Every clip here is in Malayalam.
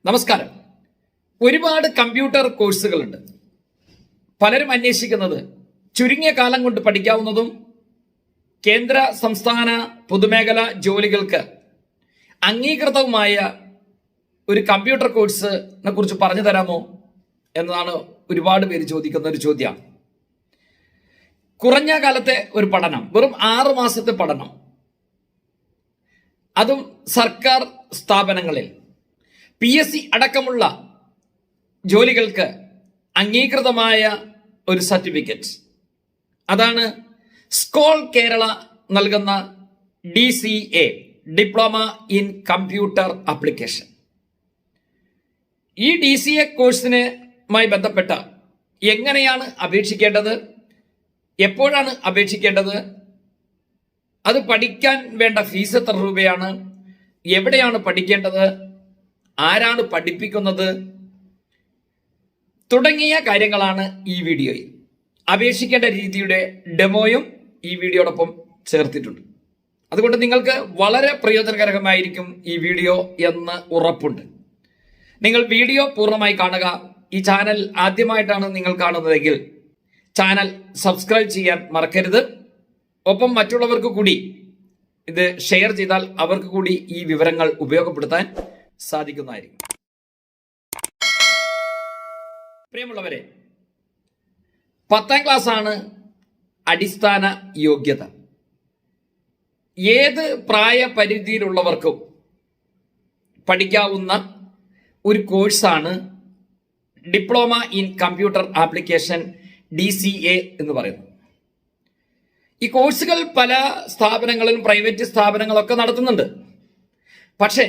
നമസ്കാരം. ഒരുപാട് കമ്പ്യൂട്ടർ കോഴ്സുകളുണ്ട്. പലരും അന്വേഷിക്കുന്നത് ചുരുങ്ങിയ കാലം കൊണ്ട് പഠിക്കാവുന്നതും കേന്ദ്ര സംസ്ഥാന പൊതുമേഖലാ ജോലികൾക്ക് അംഗീകൃതവുമായ ഒരു കമ്പ്യൂട്ടർ കോഴ്സിനെ കുറിച്ച് പറഞ്ഞു തരാമോ എന്നതാണ് ഒരുപാട് പേര് ചോദിക്കുന്ന ഒരു ചോദ്യമാണ്. കുറഞ്ഞ കാലത്തെ ഒരു പഠനം, വെറും 6 മാസത്തെ പഠനം, അതും സർക്കാർ സ്ഥാപനങ്ങളിൽ PSC അടക്കമുള്ള ജോലികൾക്ക് അംഗീകൃതമായ ഒരു സർട്ടിഫിക്കറ്റ്, അതാണ് സ്കോൾ കേരള നൽകുന്ന DCA, diploma in computer application. ഈ DCA കോഴ്സിനുമായി ബന്ധപ്പെട്ട എങ്ങനെയാണ് അപേക്ഷിക്കേണ്ടത്, എപ്പോഴാണ് അപേക്ഷിക്കേണ്ടത്, അത് പഠിക്കാൻ വേണ്ട ഫീസ് എത്ര രൂപയാണ്, എവിടെയാണ് പഠിക്കേണ്ടത്, ആരാണ് പഠിപ്പിക്കുന്നത് തുടങ്ങിയ കാര്യങ്ങളാണ് ഈ വീഡിയോയിൽ. അപേക്ഷിക്കേണ്ട രീതിയുടെ ഡെമോയും ഈ വീഡിയോടൊപ്പം ചേർത്തിട്ടുണ്ട്. അതുകൊണ്ട് നിങ്ങൾക്ക് വളരെ പ്രയോജനകരമായിരിക്കും ഈ വീഡിയോ എന്ന് ഉറപ്പുണ്ട്. നിങ്ങൾ വീഡിയോ പൂർണ്ണമായി കാണുക. ഈ ചാനൽ ആദ്യമായിട്ടാണ് നിങ്ങൾ കാണുന്നതെങ്കിൽ ചാനൽ സബ്സ്ക്രൈബ് ചെയ്യാൻ മറക്കരുത്. ഒപ്പം മറ്റുള്ളവർക്ക് കൂടി ഇത് ഷെയർ ചെയ്താൽ അവർക്ക് കൂടി ഈ വിവരങ്ങൾ ഉപയോഗപ്പെടുത്താൻ സാധിക്കുന്നതായിരിക്കും. പ്രിയമുള്ളവരെ, 10ാം ക്ലാസ് ആണ് അടിസ്ഥാന യോഗ്യത. ഏത് പ്രായപരിധിയിലുള്ളവർക്കും പഠിക്കാവുന്ന ഒരു കോഴ്സാണ് diploma in computer application DCA എന്ന് പറയുന്നത്. ഈ കോഴ്സുകൾ പല സ്ഥാപനങ്ങളിലും പ്രൈവറ്റ് സ്ഥാപനങ്ങളൊക്കെ നടത്തുന്നുണ്ട്. പക്ഷേ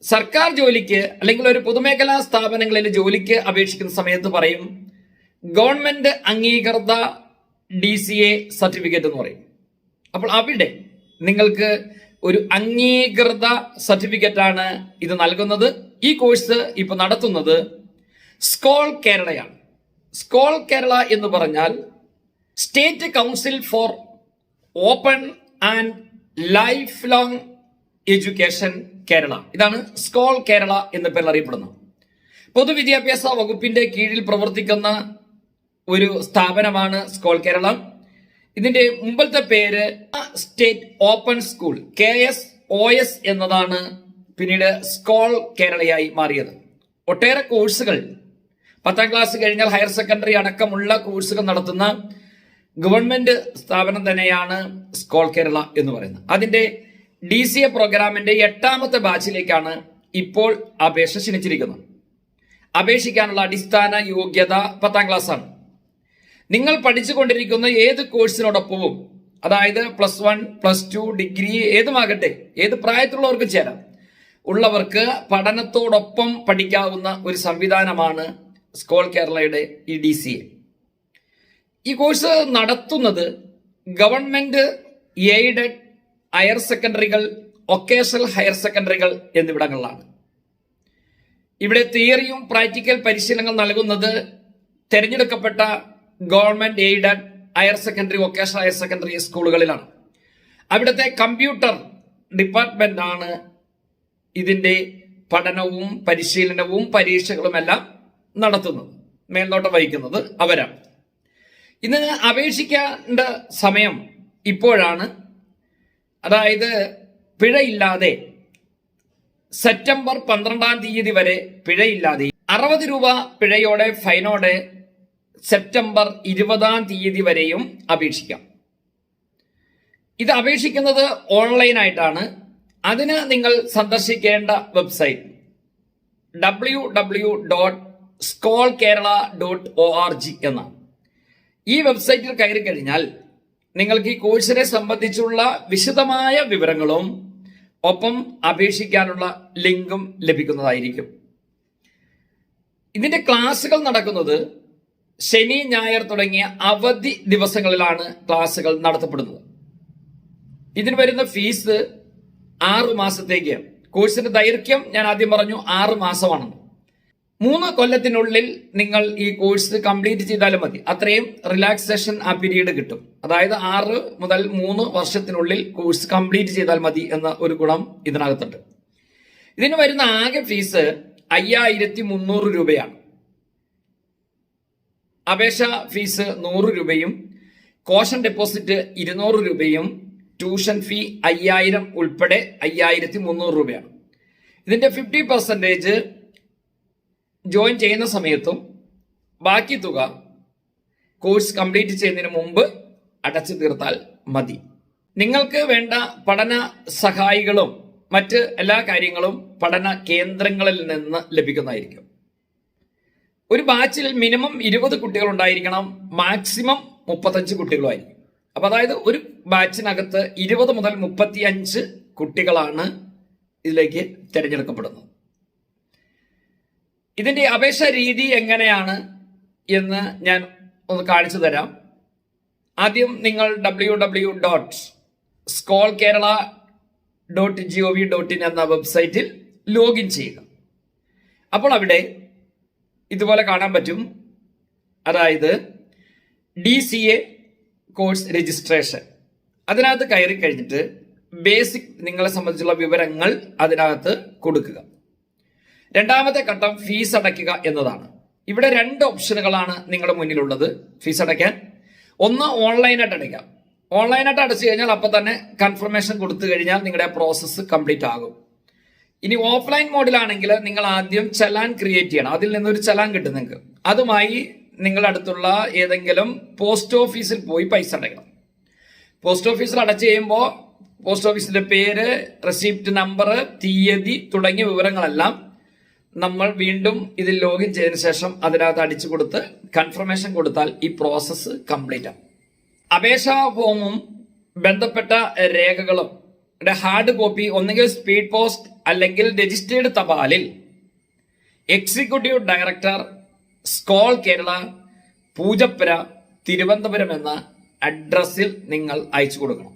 സർക്കാർ ജോലിക്ക് അല്ലെങ്കിൽ ഒരു പൊതുമേഖലാ സ്ഥാപനങ്ങളിൽ ജോലിക്ക് അപേക്ഷിക്കുന്ന സമയത്ത് പറയും ഗവൺമെന്റ് അംഗീകൃത DCA സർട്ടിഫിക്കറ്റ് എന്ന് പറയും. അപ്പോൾ അവിടെ നിങ്ങൾക്ക് ഒരു അംഗീകൃത സർട്ടിഫിക്കറ്റ് ആണ് ഇത് നൽകുന്നത്. ഈ കോഴ്സ് ഇപ്പൊ നടത്തുന്നത് സ്കോൾ കേരളയാണ്. സ്കോൾ കേരള എന്ന് പറഞ്ഞാൽ State Council for Open and lifelong education Kerala. ഇതാണ് സ്കോൾ കേരള എന്ന പേരിൽ അറിയപ്പെടുന്നത്. പൊതുവിദ്യാഭ്യാസ വകുപ്പിന്റെ കീഴിൽ പ്രവർത്തിക്കുന്ന ഒരു സ്ഥാപനമാണ് സ്കോൾ കേരള. ഇതിന്റെ മുമ്പത്തെ പേര് സ്റ്റേറ്റ് ഓപ്പൺ സ്കൂൾ KSOS എന്നതാണ് പിന്നീട് സ്കോൾ കേരളയായി മാറിയത്. ഒട്ടേറെ കോഴ്സുകൾ 10ാം ക്ലാസ് കഴിഞ്ഞാൽ ഹയർ സെക്കൻഡറി അടക്കമുള്ള കോഴ്സുകൾ നടത്തുന്ന ഗവൺമെന്റ് സ്ഥാപനം തന്നെയാണ് സ്കോൾ കേരള എന്ന് പറയുന്നത്. അതിന്റെ DCA പ്രോഗ്രാമിന്റെ 8ാമത്തെ ബാച്ചിലേക്കാണ് ഇപ്പോൾ അപേക്ഷ ക്ഷണിച്ചിരിക്കുന്നത്. അപേക്ഷിക്കാനുള്ള അടിസ്ഥാന യോഗ്യത 10ാം ക്ലാസ് ആണ്. നിങ്ങൾ പഠിച്ചുകൊണ്ടിരിക്കുന്ന ഏത് കോഴ്സിനോടൊപ്പവും, അതായത് +1, +2, ഡിഗ്രി ഏതുമാകട്ടെ, ഏത് പ്രായത്തിലുള്ളവർക്ക് ചേരാം, ഉള്ളവർക്ക് പഠനത്തോടൊപ്പം പഠിക്കാവുന്ന ഒരു സംവിധാനമാണ് സ്കോൾ കേരളയുടെ ഈ DCA. ഈ കോഴ്സ് നടത്തുന്നത് ഗവൺമെന്റ് എയ്ഡഡ് ഹയർ സെക്കൻഡറികൾ, വൊക്കേഷണൽ ഹയർ സെക്കൻഡറികൾ എന്നിവിടങ്ങളിലാണ്. ഇവിടെ തിയറിയും പ്രാക്ടിക്കൽ പരിശീലനങ്ങൾ നൽകുന്നത് തിരഞ്ഞെടുക്കപ്പെട്ട government aided higher secondary, vocational higher secondary സ്കൂളുകളിലാണ്. അവിടുത്തെ കമ്പ്യൂട്ടർ ഡിപ്പാർട്ട്മെന്റ് ആണ് ഇതിന്റെ പഠനവും പരിശീലനവും പരീക്ഷകളുമെല്ലാം നടത്തുന്നത്, മേൽനോട്ടം വഹിക്കുന്നത് അവരാണ്. ഇന്ന് അപേക്ഷിക്കേണ്ട സമയം ഇപ്പോഴാണ്. അതായത് പിഴയില്ലാതെ സെപ്റ്റംബർ 12ാം തീയതി വരെ പിഴയില്ലാതെ, 60 രൂപ പിഴയോടെ ഫൈനോടെ സെപ്റ്റംബർ 20ാം തീയതി വരെയും അപേക്ഷിക്കാം. ഇത് അപേക്ഷിക്കുന്നത് ഓൺലൈനായിട്ടാണ്. അതിന് നിങ്ങൾ സന്ദർശിക്കേണ്ട വെബ്സൈറ്റ് www.skolkerala.org എന്നാണ്. ഈ വെബ്സൈറ്റിൽ കയറി കഴിഞ്ഞാൽ നിങ്ങൾക്ക് ഈ കോഴ്സിനെ സംബന്ധിച്ചുള്ള വിശദമായ വിവരങ്ങളും ഒപ്പം അപേക്ഷിക്കാനുള്ള ലിങ്കും ലഭിക്കുന്നതായിരിക്കും. ഇതിന്റെ ക്ലാസുകൾ നടക്കുന്നത് ശനി, ഞായർ തുടങ്ങിയ അവധി ദിവസങ്ങളിലാണ് ക്ലാസുകൾ നടത്തപ്പെടുന്നത്. ഇതിന് വരുന്ന ഫീസ് 6 മാസത്തേക്ക്. കോഴ്സിന്റെ ദൈർഘ്യം ഞാൻ ആദ്യം പറഞ്ഞു 6 മാസമാണെന്ന്. 3 കൊല്ലത്തിനുള്ളിൽ നിങ്ങൾ ഈ കോഴ്സ് കംപ്ലീറ്റ് ചെയ്താലും മതി. അത്രയും റിലാക്സേഷൻ ആ പീരീഡ് കിട്ടും. അതായത് 6 മുതൽ 3 വർഷത്തിനുള്ളിൽ കോഴ്സ് കംപ്ലീറ്റ് ചെയ്താൽ മതി എന്ന ഒരു ഗുണം ഇതിനകത്തുണ്ട്. ഇതിന് വരുന്ന ആകെ ഫീസ് 5300 രൂപയാണ്. അപേക്ഷാ ഫീസ് 100 രൂപയും കോഷൻ ഡെപ്പോസിറ്റ് 200 രൂപയും ട്യൂഷൻ ഫീ 5000 ഉൾപ്പെടെ 5300 രൂപയാണ്. ഇതിന്റെ 50% ജോയിൻ ചെയ്യുന്ന സമയത്തും ബാക്കി തുക കോഴ്സ് കംപ്ലീറ്റ് ചെയ്യുന്നതിന് മുമ്പ് അടച്ചു തീർത്താൽ മതി. നിങ്ങൾക്ക് വേണ്ട പഠന സഹായികളും മറ്റ് എല്ലാ കാര്യങ്ങളും പഠന കേന്ദ്രങ്ങളിൽ നിന്ന് ലഭിക്കുന്നതായിരിക്കും. ഒരു ബാച്ചിൽ മിനിമം 20 കുട്ടികൾ ഉണ്ടായിരിക്കണം, മാക്സിമം 35 കുട്ടികളുമായിരിക്കും. അപ്പൊ അതായത് ഒരു ബാച്ചിനകത്ത് 20 മുതൽ 35 കുട്ടികളാണ് ഇതിലേക്ക് തിരഞ്ഞെടുക്കപ്പെടുന്നത്. ഇതിന്റെ അപേക്ഷ രീതി എങ്ങനെയാണ് എന്ന് ഞാൻ ഒന്ന് കാണിച്ചു തരാം. ആദ്യം നിങ്ങൾ www.skolkerala.gov.in എന്ന വെബ്സൈറ്റിൽ ലോഗിൻ ചെയ്യുക. അപ്പോൾ അവിടെ ഇതുപോലെ കാണാൻ പറ്റും. അതായത് DCA കോഴ്സ് രജിസ്ട്രേഷൻ. അതിനകത്ത് കയറി കഴിഞ്ഞിട്ട് ബേസിക് നിങ്ങളെ സംബന്ധിച്ചുള്ള വിവരങ്ങൾ അതിനകത്ത് കൊടുക്കുക. രണ്ടാമത്തെ ഘട്ടം ഫീസ് അടയ്ക്കുക എന്നതാണ്. ഇവിടെ 2 ഓപ്ഷനുകളാണ് നിങ്ങളുടെ മുന്നിലുള്ളത് ഫീസ് അടയ്ക്കാൻ. ഒന്ന് ഓൺലൈനായിട്ട് അടയ്ക്കാം. ഓൺലൈനായിട്ട് അടച്ചു കഴിഞ്ഞാൽ അപ്പം തന്നെ കൺഫർമേഷൻ കൊടുത്തു കഴിഞ്ഞാൽ നിങ്ങളുടെ പ്രോസസ്സ് കംപ്ലീറ്റ് ആകും. ഇനി ഓഫ്ലൈൻ മോഡിലാണെങ്കിൽ നിങ്ങൾ ആദ്യം ചലാൻ ക്രിയേറ്റ് ചെയ്യണം. അതിൽ നിന്നൊരു ചലാൻ കിട്ടും നിങ്ങൾക്ക്. അതുമായി നിങ്ങളുടെ അടുത്തുള്ള ഏതെങ്കിലും പോസ്റ്റ് ഓഫീസിൽ പോയി പൈസ അടയ്ക്കണം. പോസ്റ്റ് ഓഫീസിൽ അടച്ചു കഴിയുമ്പോൾ പോസ്റ്റ് ഓഫീസിന്റെ പേര്, റെസിപ്റ്റ് നമ്പർ, തീയതി തുടങ്ങിയ വിവരങ്ങളെല്ലാം നമ്മൾ വീണ്ടും ഇതിൽ ലോഗിൻ ചെയ്തതിനു ശേഷം അതിനകത്ത് അടിച്ചു കൊടുത്ത് കൺഫർമേഷൻ കൊടുത്താൽ ഈ പ്രോസസ്സ് കംപ്ലീറ്റ് ആവും. അപേക്ഷാ ഫോമും ബന്ധപ്പെട്ട രേഖകളും ഹാർഡ് കോപ്പി ഒന്നുകിൽ സ്പീഡ് പോസ്റ്റ് അല്ലെങ്കിൽ രജിസ്റ്റേർഡ് തപാലിൽ executive director, SCOLE Kerala, Poojappura, Thiruvananthapuram എന്ന അഡ്രസ്സിൽ നിങ്ങൾ അയച്ചു കൊടുക്കണം.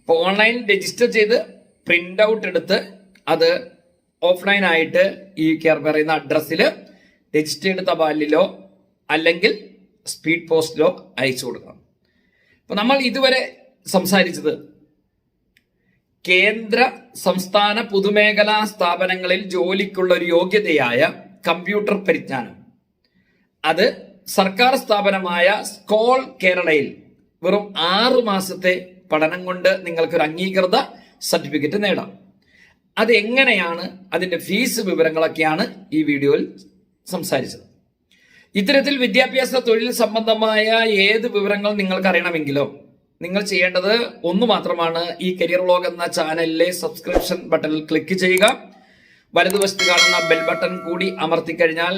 ഇപ്പോൾ ഓൺലൈൻ രജിസ്റ്റർ ചെയ്ത് പ്രിന്റ് ഔട്ട് എടുത്ത് അത് ഓഫ്ലൈൻ ആയിട്ട് ഈ പറയുന്ന അഡ്രസ്സിൽ രജിസ്റ്റേർഡ് തപാലിലോ അല്ലെങ്കിൽ സ്പീഡ് പോസ്റ്റിലോ അയച്ചു കൊടുക്കണം. അപ്പൊ നമ്മൾ ഇതുവരെ സംസാരിച്ചത് കേന്ദ്ര സംസ്ഥാന പൊതുമേഖലാ സ്ഥാപനങ്ങളിൽ ജോലിക്കുള്ള ഒരു യോഗ്യതയായ കമ്പ്യൂട്ടർ പരിജ്ഞാനം, അത് സർക്കാർ സ്ഥാപനമായ സ്കോൾ കേരളയിൽ വെറും 6 മാസത്തെ പഠനം കൊണ്ട് നിങ്ങൾക്കൊരു അംഗീകൃത സർട്ടിഫിക്കറ്റ് നേടാം. അത് എങ്ങനെയാണ്, അതിന്റെ ഫീസ് വിവരങ്ങളൊക്കെയാണ് ഈ വീഡിയോയിൽ സംസാരിച്ചത്. ഇത്തരത്തിൽ വിദ്യാഭ്യാസ തൊഴിൽ സംബന്ധമായ ഏത് വിവരങ്ങൾ നിങ്ങൾക്ക് അറിയണമെങ്കിലോ നിങ്ങൾ ചെയ്യേണ്ടത് ഒന്ന് മാത്രമാണ്. ഈ കരിയർ വ്ലോഗ് എന്ന ചാനലിലെ സബ്സ്ക്രിപ്ഷൻ ബട്ടണിൽ ക്ലിക്ക് ചെയ്യുക. വലതുവശത്ത് കാണുന്ന ബെൽ ബട്ടൺ കൂടി അമർത്തിക്കഴിഞ്ഞാൽ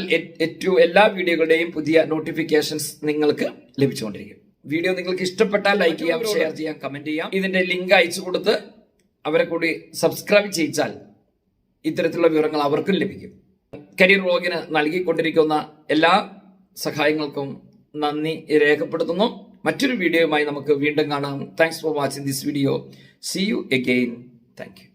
എല്ലാ വീഡിയോകളുടെയും പുതിയ നോട്ടിഫിക്കേഷൻസ് നിങ്ങൾക്ക് ലഭിച്ചുകൊണ്ടിരിക്കും. വീഡിയോ നിങ്ങൾക്ക് ഇഷ്ടപ്പെട്ടാൽ ലൈക്ക് ചെയ്യാം, ഷെയർ ചെയ്യാം, കമന്റ് ചെയ്യാം. ഇതിന്റെ ലിങ്ക് അയച്ചു കൊടുത്ത് അവരെ കൂടി സബ്സ്ക്രൈബ് ചെയ്യിച്ചാൽ ഇത്തരത്തിലുള്ള വിവരങ്ങൾ അവർക്കും ലഭിക്കും. കരിയർ വ്ലോഗിന് നൽകിക്കൊണ്ടിരിക്കുന്ന എല്ലാ സഹായങ്ങൾക്കും നന്ദി രേഖപ്പെടുത്തുന്നു. മറ്റൊരു വീഡിയോയുമായി നമുക്ക് വീണ്ടും കാണാം. Thanks for watching this video. See you again. Thank U.